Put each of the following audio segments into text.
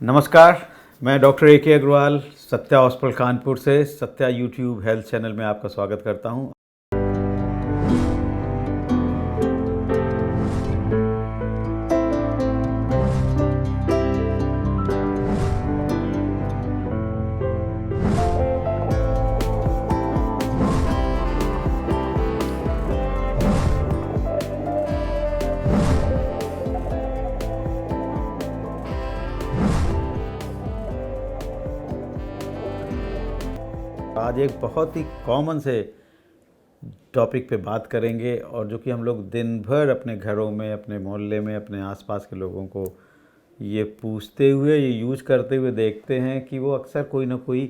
नमस्कार। मैं doctor A K. Agarwal Satya hospital Kanpur से सत्या यूट्यूब हेल्थ चैनल में आपका स्वागत करता हूं। आज एक बहुत ही कॉमन से टॉपिक पे बात करेंगे और जो कि हम लोग दिन भर अपने घरों में, अपने मोहल्ले में, अपने आसपास के लोगों को ये पूछते हुए, ये यूज करते हुए देखते हैं कि वो अक्सर कोई ना कोई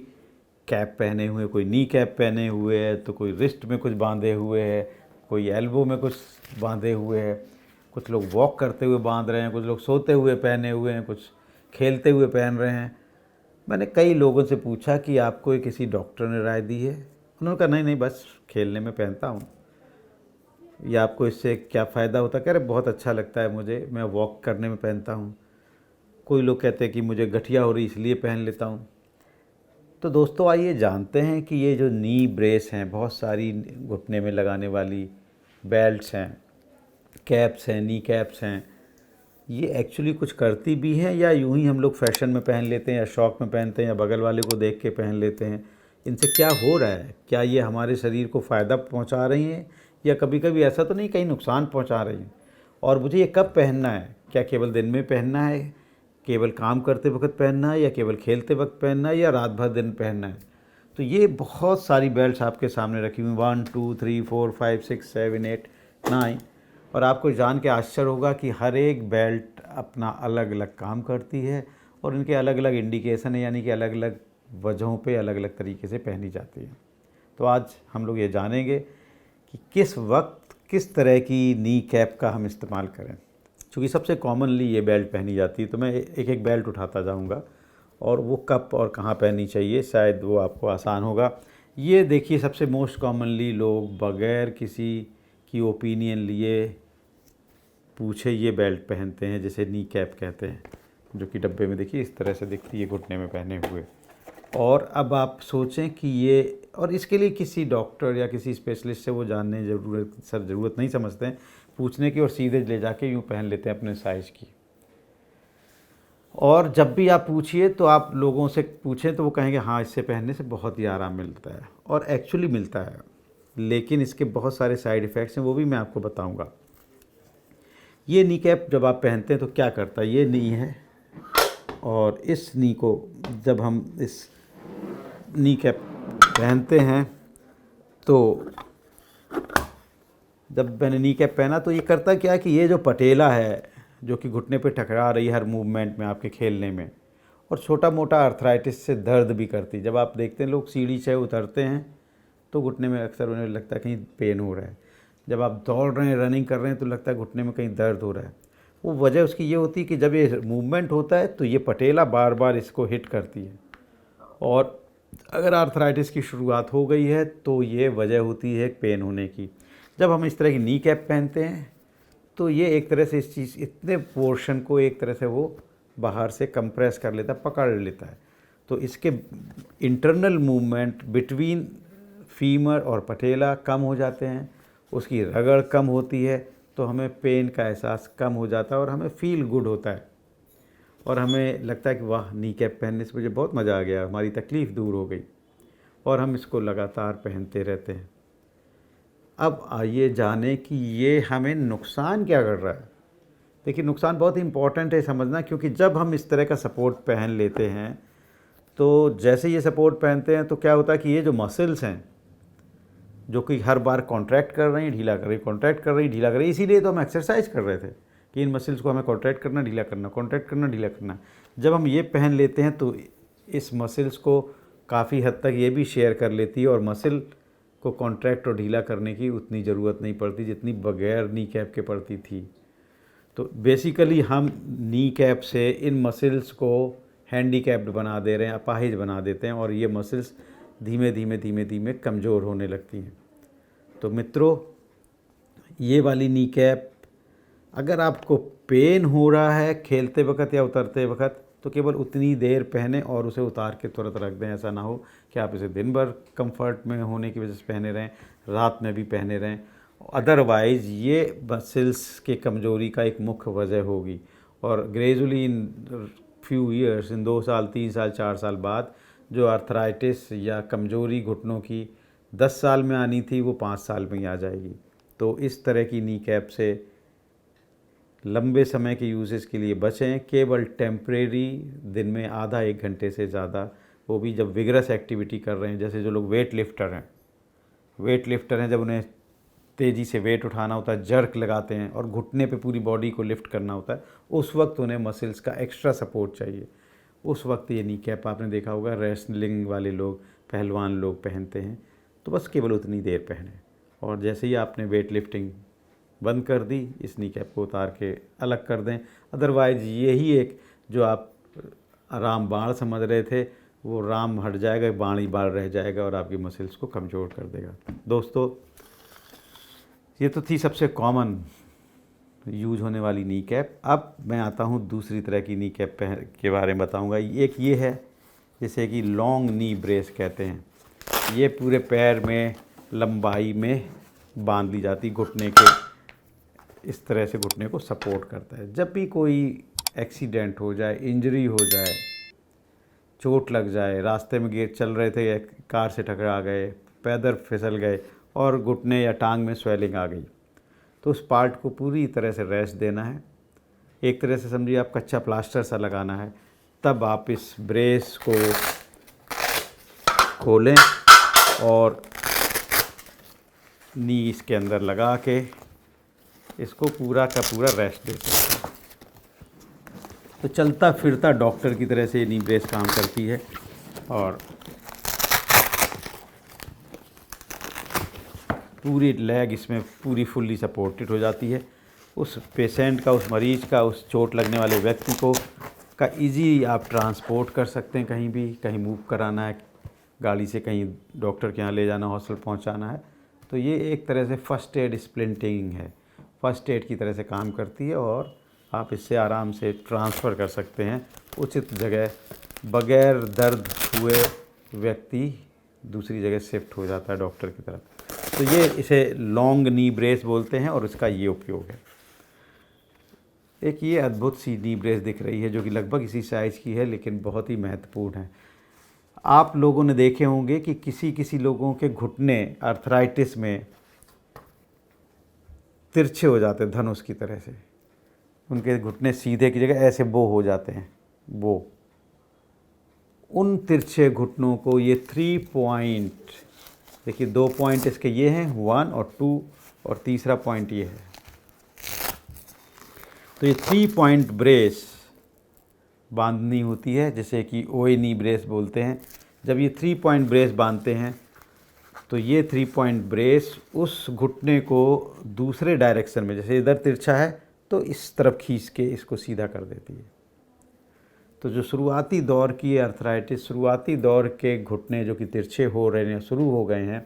कैप पहने हुए, कोई नी कैप पहने हुए है, तो कोई रिस्ट में कुछ बांधे हुए है, कोई एल्बो में कुछ बांधे हुए है, कुछ लोग वॉक करते हुए बांध रहे हैं, कुछ लोग सोते हुए पहने हुए हैं, कुछ खेलते हुए पहन रहे हैं। मैंने कई लोगों से पूछा कि आपको ये किसी डॉक्टर ने राय दी है? उन्होंने कहा नहीं नहीं, बस खेलने में पहनता हूँ। या आपको इससे क्या फ़ायदा होता है? कह रहे बहुत अच्छा लगता है मुझे, मैं वॉक करने में पहनता हूँ। कोई लोग कहते हैं कि मुझे गठिया हो रही इसलिए पहन लेता हूँ। तो दोस्तों आइए जानते हैं कि ये जो नी ब्रेस हैं, बहुत सारी घुटने में लगाने वाली बेल्ट्स हैं, कैप्स हैं, नी कैप्स हैं, ये एक्चुअली कुछ करती भी हैं या यूं ही हम लोग फैशन में पहन लेते हैं या शौक़ में पहनते हैं या बगल वाले को देख के पहन लेते हैं? इनसे क्या हो रहा है? क्या ये हमारे शरीर को फ़ायदा पहुंचा रही हैं या कभी कभी ऐसा तो नहीं कहीं नुकसान पहुंचा रही हैं? और मुझे ये कब पहनना है? क्या केवल दिन में पहनना है, केवल काम करते वक्त पहनना है, या केवल खेलते वक्त पहनना है, या रात भर दिन पहनना है? तो ये बहुत सारी बेल्ट्स आपके सामने रखी हुई, 1 2 3 4 5 6 7 8 9, और आपको जान के आश्चर्य होगा कि हर एक बेल्ट अपना अलग अलग काम करती है और इनके अलग अलग इंडिकेशन है, यानी कि अलग अलग वजहों पे अलग अलग तरीके से पहनी जाती है। तो आज हम लोग ये जानेंगे कि किस वक्त किस तरह की नी कैप का हम इस्तेमाल करें। चूँकि सबसे कॉमनली ये बेल्ट पहनी जाती है, तो मैं एक एक बेल्ट उठाता जाऊँगा और वो कब और कहाँ पहननी चाहिए, शायद वो आपको आसान होगा। ये देखिए, सबसे मोस्ट कॉमनली लोग बग़ैर किसी की ओपिनियन लिए पूछे ये बेल्ट पहनते हैं, जिसे नी कैप कहते हैं, जो कि डब्बे में देखिए इस तरह से दिखती है, घुटने में पहने हुए। और अब आप सोचें कि ये, और इसके लिए किसी डॉक्टर या किसी स्पेशलिस्ट से वो जानने ज़रूरत नहीं समझते हैं पूछने की, और सीधे ले जाके यूँ पहन लेते हैं अपने साइज़ की। और जब भी आप पूछिए तो आप लोगों से पूछें तो वो कहेंगे हाँ, इससे पहनने से बहुत ही आराम मिलता है, और एक्चुअली मिलता है। लेकिन इसके बहुत सारे साइड इफ़ेक्ट्स हैं, वो भी मैं आपको बताऊंगा। ये नी कैप जब आप पहनते हैं तो क्या करता है, ये नी है, और इस नी को जब हम इस नी कैप पहनते हैं, तो जब मैंने नी कैप पहना तो ये करता क्या कि ये जो पटेला है, जो कि घुटने पे टकरा रही है हर मूवमेंट में आपके खेलने में, और छोटा मोटा अर्थराइटिस से दर्द भी करती। जब आप देखते हैं लोग सीढ़ी से उतरते हैं तो घुटने में अक्सर उन्हें लगता है कहीं पेन हो रहा है। जब आप दौड़ रहे हैं, रनिंग कर रहे हैं, तो लगता है घुटने में कहीं दर्द हो रहा है। वो वजह उसकी ये होती है कि जब ये मूवमेंट होता है तो ये पटेला बार बार इसको हिट करती है, और अगर आर्थराइटिस की शुरुआत हो गई है तो ये वजह होती है पेन होने की। जब हम इस तरह की नी कैप पहनते हैं तो ये एक तरह से इस चीज़, इतने पोर्शन को एक तरह से वो बाहर से कंप्रेस कर लेता है, पकड़ लेता है। तो इसके इंटरनल मूवमेंट बिटवीन फीमर और पटेला कम हो जाते हैं, उसकी रगड़ कम होती है, तो हमें पेन का एहसास कम हो जाता है और हमें फील गुड होता है, और हमें लगता है कि वाह, नी कैप पहनने से मुझे बहुत मज़ा आ गया, हमारी तकलीफ़ दूर हो गई, और हम इसको लगातार पहनते रहते हैं। अब आइए जानें कि ये हमें नुकसान क्या कर रहा है। देखिए, नुकसान बहुत ही इम्पॉर्टेंट है समझना, क्योंकि जब हम इस तरह का सपोर्ट पहन लेते हैं तो जैसे ये सपोर्ट पहनते हैं तो क्या होता है कि ये जो मसल्स हैं, जो कि हर बार कॉन्ट्रैक्ट कर रही हैं, ढीला कर रही, कॉन्ट्रैक्ट कर रही, ढीला कर रही, इसीलिए तो हम एक्सरसाइज कर रहे थे कि इन मसल्स को हमें कॉन्ट्रैक्ट करना, ढीला करना, कॉन्ट्रैक्ट करना, ढीला करना। जब हम ये पहन लेते हैं तो इस मसल्स को काफ़ी हद तक ये भी शेयर कर लेती है, और मसल को कॉन्ट्रैक्ट और ढीला करने की उतनी ज़रूरत नहीं पड़ती जितनी बगैर नी कैप के पड़ती थी। तो बेसिकली हम नी कैप से इन मसल्स को हैंडीकैप्ड बना दे रहे हैं, अपाहिज बना देते हैं, और ये मसल्स धीमे धीमे धीमे धीमे कमज़ोर होने लगती हैं। तो मित्रों, ये वाली नी कैप, अगर आपको पेन हो रहा है खेलते वक्त या उतरते वक्त, तो केवल उतनी देर पहने और उसे उतार के तुरंत रख दें। ऐसा ना हो कि आप इसे दिन भर कंफर्ट में होने की वजह से पहने रहें, रात में भी पहने रहें। अदरवाइज़ ये मसल्स के कमज़ोरी का एक मुख्य वजह होगी और ग्रेजुअली इन फ्यू ईयर्स, इन 2 साल 3 साल 4 साल बाद जो आर्थराइटिस या कमज़ोरी घुटनों की 10 साल में आनी थी वो 5 साल में ही आ जाएगी। तो इस तरह की नी कैप से लंबे समय के यूजेस के लिए बचें। केवल टेम्परेरी, दिन में आधा 1 घंटे से ज़्यादा, वो भी जब विगरस एक्टिविटी कर रहे हैं। जैसे जो लोग वेट लिफ्टर हैं, जब उन्हें तेज़ी से वेट उठाना होता है, जर्क लगाते हैं और घुटने पे पूरी बॉडी को लिफ्ट करना होता है, उस वक्त उन्हें मसल्स का एक्स्ट्रा सपोर्ट चाहिए। उस वक्त ये नी कैप आपने देखा होगा रेसलिंग वाले लोग, पहलवान लोग पहनते हैं। तो बस केवल उतनी देर पहने और जैसे ही आपने वेट लिफ्टिंग बंद कर दी, इस नी कैप को उतार के अलग कर दें। अदरवाइज़ यही एक जो आप राम बाण समझ रहे थे, वो राम हट जाएगा, बाण ही बाण रह जाएगा और आपकी मसल्स को कमज़ोर कर देगा। दोस्तों, ये तो थी सबसे कॉमन यूज होने वाली नी कैप। अब मैं आता हूँ दूसरी तरह की नी कैप के बारे में बताऊँगा। एक ये है जिसे कि लॉन्ग नी ब्रेस कहते हैं। ये पूरे पैर में लंबाई में बांध ली जाती, घुटने के इस तरह से घुटने को सपोर्ट करता है। जब भी कोई एक्सीडेंट हो जाए, इंजरी हो जाए, चोट लग जाए, रास्ते में चल रहे थे, कार से टकरा गए, पैदल फिसल गए और घुटने या टांग में स्वेलिंग आ गई, तो उस पार्ट को पूरी तरह से रेस्ट देना है। एक तरह से समझिए आप कच्चा प्लास्टर सा लगाना है। तब आप इस ब्रेस को खोलें और नी इसके अंदर लगा के इसको पूरा का पूरा रेस्ट देते हैं। तो चलता फिरता डॉक्टर की तरह से ये नी ब्रेस काम करती है और पूरी लेग इसमें पूरी फुल्ली सपोर्टेड हो जाती है। उस पेशेंट का, उस मरीज़ का, उस चोट लगने वाले व्यक्ति को का इजी आप ट्रांसपोर्ट कर सकते हैं। कहीं भी, कहीं मूव कराना है गाड़ी से, कहीं डॉक्टर के यहाँ ले जाना, हॉस्पिटल पहुँचाना है, तो ये एक तरह से फ़र्स्ट एड स्प्लिंटिंग है, फ़र्स्ट एड की तरह से काम करती है और आप इससे आराम से ट्रांसफ़र कर सकते हैं उचित जगह। बग़ैर दर्द हुए व्यक्ति दूसरी जगह शिफ्ट हो जाता है डॉक्टर की तरफ। तो ये इसे लॉन्ग नी ब्रेस बोलते हैं और इसका ये उपयोग है। एक ये अद्भुत सी नी ब्रेस दिख रही है जो कि लगभग इसी साइज़ की है लेकिन बहुत ही महत्वपूर्ण है। आप लोगों ने देखे होंगे कि किसी लोगों के घुटने आर्थराइटिस में तिरछे हो जाते हैं, धनुष की तरह से। उनके घुटने सीधे की जगह ऐसे बो हो जाते हैं, वो उन तिरछे घुटनों को ये 3 पॉइंट, देखिए 2 पॉइंट इसके ये हैं, 1 और 2, और तीसरा पॉइंट ये है। तो ये 3 पॉइंट ब्रेस बांधनी होती है, जैसे कि ओए नी ब्रेस बोलते हैं। जब ये 3 पॉइंट ब्रेस बांधते हैं तो ये 3 पॉइंट ब्रेस उस घुटने को दूसरे डायरेक्शन में, जैसे इधर तिरछा है तो इस तरफ खींच के इसको सीधा कर देती है। तो जो शुरुआती दौर की आर्थराइटिस, शुरुआती दौर के घुटने जो कि तिरछे हो रहे हैं, शुरू हो गए हैं,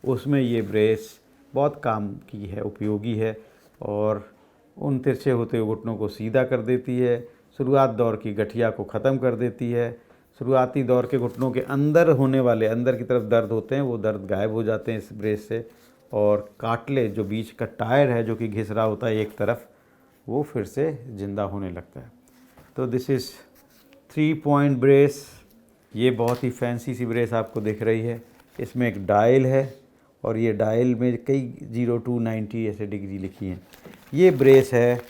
उसमें ये ब्रेस बहुत काम की है, उपयोगी है और उन तिरछे होते हुए घुटनों को सीधा कर देती है। शुरुआत दौर की गठिया को ख़त्म कर देती है। शुरुआती दौर के घुटनों के अंदर होने वाले, अंदर की तरफ दर्द होते हैं, वो दर्द गायब हो जाते हैं इस ब्रेस से। और काटले जो बीच का टायर है जो कि घिस रहा होता है एक तरफ, वो फिर से ज़िंदा होने लगता है। तो दिस इज़ 3 पॉइंट ब्रेस। ये बहुत ही फैंसी सी ब्रेस आपको दिख रही है। इसमें एक डायल है और ये डायल में कई 0 to 90 ऐसे डिग्री लिखी हैं। ये ब्रेस है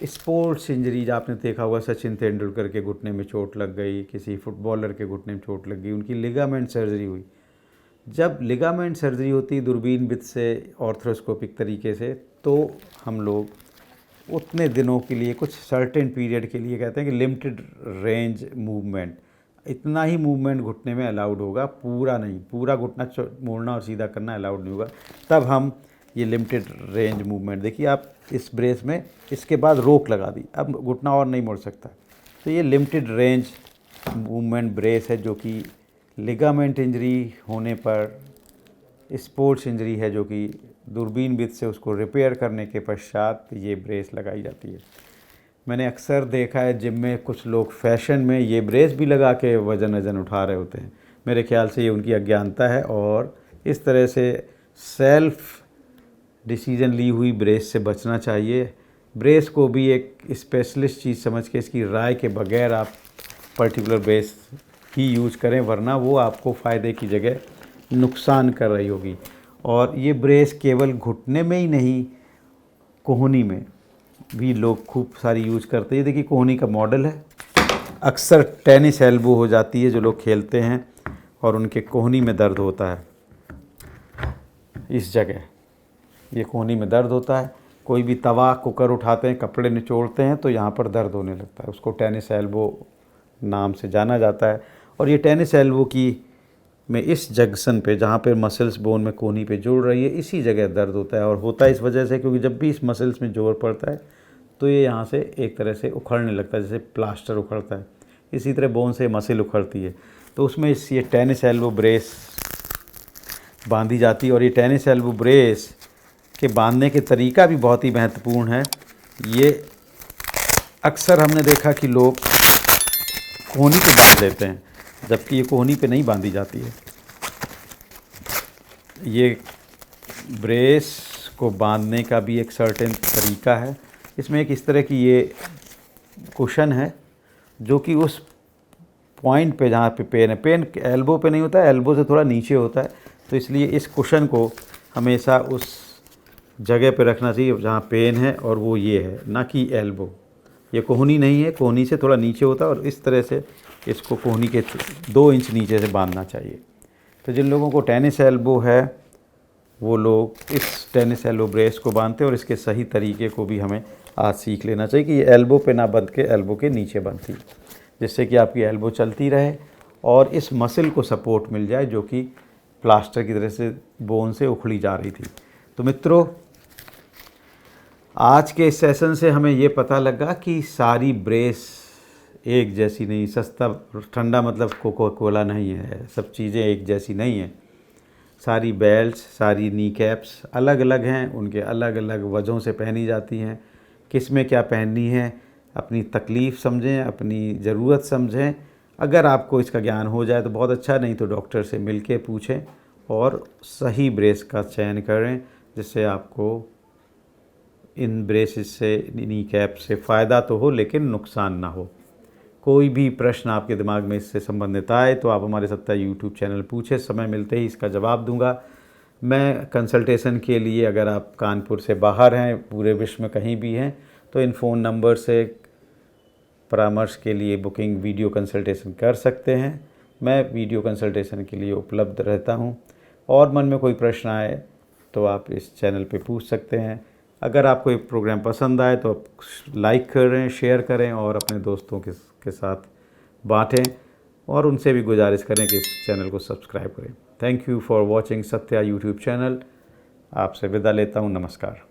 स्पोर्ट्स इंजरीज, आपने देखा होगा सचिन तेंदुलकर के घुटने में चोट लग गई, किसी फुटबॉलर के घुटने में चोट लग गई, उनकी लिगामेंट सर्जरी हुई। जब लिगामेंट सर्जरी होती है दूरबीन विधि से, ऑर्थ्रोस्कोपिक तरीके से, तो हम लोग उतने दिनों के लिए, कुछ सर्टेन पीरियड के लिए कहते हैं कि लिमिटेड रेंज मूवमेंट, इतना ही मूवमेंट घुटने में अलाउड होगा, पूरा नहीं, पूरा घुटना मोड़ना और सीधा करना अलाउड नहीं होगा। तब हम ये लिमिटेड रेंज मूवमेंट, देखिए आप इस ब्रेस में इसके बाद रोक लगा दी, अब घुटना और नहीं मोड़ सकता। तो ये लिमिटेड रेंज मूवमेंट ब्रेस है जो कि लिगामेंट इंजरी होने पर, स्पोर्ट्स इंजरी है जो कि दूरबीन विधि से उसको रिपेयर करने के पश्चात ये ब्रेस लगाई जाती है। मैंने अक्सर देखा है जिम में कुछ लोग फैशन में ये ब्रेस भी लगा के वज़न उठा रहे होते हैं। मेरे ख्याल से ये उनकी अज्ञानता है और इस तरह से सेल्फ डिसीजन ली हुई ब्रेस से बचना चाहिए। ब्रेस को भी एक स्पेशलिस्ट चीज़ समझ के इसकी राय के बगैर आप पर्टिकुलर ब्रेस ही यूज़ करें, वरना वो आपको फ़ायदे की जगह नुकसान कर रही होगी। और ये ब्रेस केवल घुटने में ही नहीं, कोहनी में भी लोग खूब सारी यूज़ करते हैं। ये देखिए कोहनी का मॉडल है। अक्सर टेनिस एल्बो हो जाती है जो लोग खेलते हैं और उनके कोहनी में दर्द होता है, इस जगह ये कोहनी में दर्द होता है। कोई भी तवा कुकर उठाते हैं, कपड़े निचोड़ते हैं तो यहाँ पर दर्द होने लगता है, उसको टेनिस एल्बो नाम से जाना जाता है। और ये टेनिस एल्बो की में इस जंक्शन पे जहाँ पे मसल्स बोन में कोहनी पे जुड़ रही है, इसी जगह दर्द होता है। और होता है इस वजह से क्योंकि जब भी इस मसल्स में जोर पड़ता है तो ये यहाँ से एक तरह से उखड़ने लगता है, जैसे प्लास्टर उखड़ता है, इसी तरह बोन से मसल उखड़ती है। तो उसमें ये टेनिस एल्बो ब्रेस बांधी जाती है। और ये टेनिस एल्बो ब्रेस के बांधने के तरीका भी बहुत ही महत्वपूर्ण है। ये अक्सर हमने देखा कि लोग कोहनी पे बांध लेते हैं, जबकि ये कोहनी पे नहीं बांधी जाती है। ये ब्रेस को बांधने का भी एक सर्टेन तरीका है। इसमें एक इस तरह की ये कुशन है जो कि उस पॉइंट पे जहाँ पे पेन है, पेन एल्बो पे नहीं होता है, एल्बो से थोड़ा नीचे होता है, तो इसलिए इस कुशन को हमेशा उस जगह पे रखना चाहिए जहाँ पेन है, और वो ये है, ना कि एल्बो। ये कोहनी नहीं है, कोहनी से थोड़ा नीचे होता है और इस तरह से इसको कोहनी के 2 इंच नीचे से बांधना चाहिए। तो जिन लोगों को टेनिस एल्बो है वो लोग इस टेनिस एल्बो ब्रेस को बांधते हैं, और इसके सही तरीके को भी हमें आज सीख लेना चाहिए कि ये एल्बो पे ना बंध के एल्बो के नीचे बंधती, जिससे कि आपकी एल्बो चलती रहे और इस मसल को सपोर्ट मिल जाए जो कि प्लास्टर की तरह से बोन से उखड़ी जा रही थी। तो मित्रों, आज के इस सेशन से हमें ये पता लगा कि सारी ब्रेस एक जैसी नहीं, सस्ता ठंडा मतलब कोका कोला नहीं है, सब चीज़ें एक जैसी नहीं हैं। सारी बेल्ट्स, सारी नी कैप्स अलग अलग हैं, उनके अलग अलग वजहों से पहनी जाती हैं। किस में क्या पहननी है, अपनी तकलीफ़ समझें, अपनी ज़रूरत समझें। अगर आपको इसका ज्ञान हो जाए तो बहुत अच्छा, नहीं तो डॉक्टर से मिल के पूछें और सही ब्रेस का चयन करें, जिससे आपको इन ब्रेसेस से, नी कैप से फ़ायदा तो हो लेकिन नुकसान ना हो। कोई भी प्रश्न आपके दिमाग में इससे संबंधित आए तो आप हमारे सत्ता यूट्यूब चैनल पूछें, समय मिलते ही इसका जवाब दूंगा। मैं कंसल्टेशन के लिए, अगर आप कानपुर से बाहर हैं, पूरे विश्व में कहीं भी हैं, तो इन फ़ोन नंबर से परामर्श के लिए बुकिंग वीडियो कंसल्टेशन कर सकते हैं। मैं वीडियो कंसल्टेशन के लिए उपलब्ध रहता हूं, और मन में कोई प्रश्न आए तो आप इस चैनल पे पूछ सकते हैं। अगर आपको ये प्रोग्राम पसंद आए तो आप लाइक करें, शेयर करें और अपने दोस्तों के साथ बांटें, और उनसे भी गुजारिश करें कि इस चैनल को सब्सक्राइब करें। Thank you for watching Satya YouTube channel. आपसे विदा लेता हूँ। नमस्कार।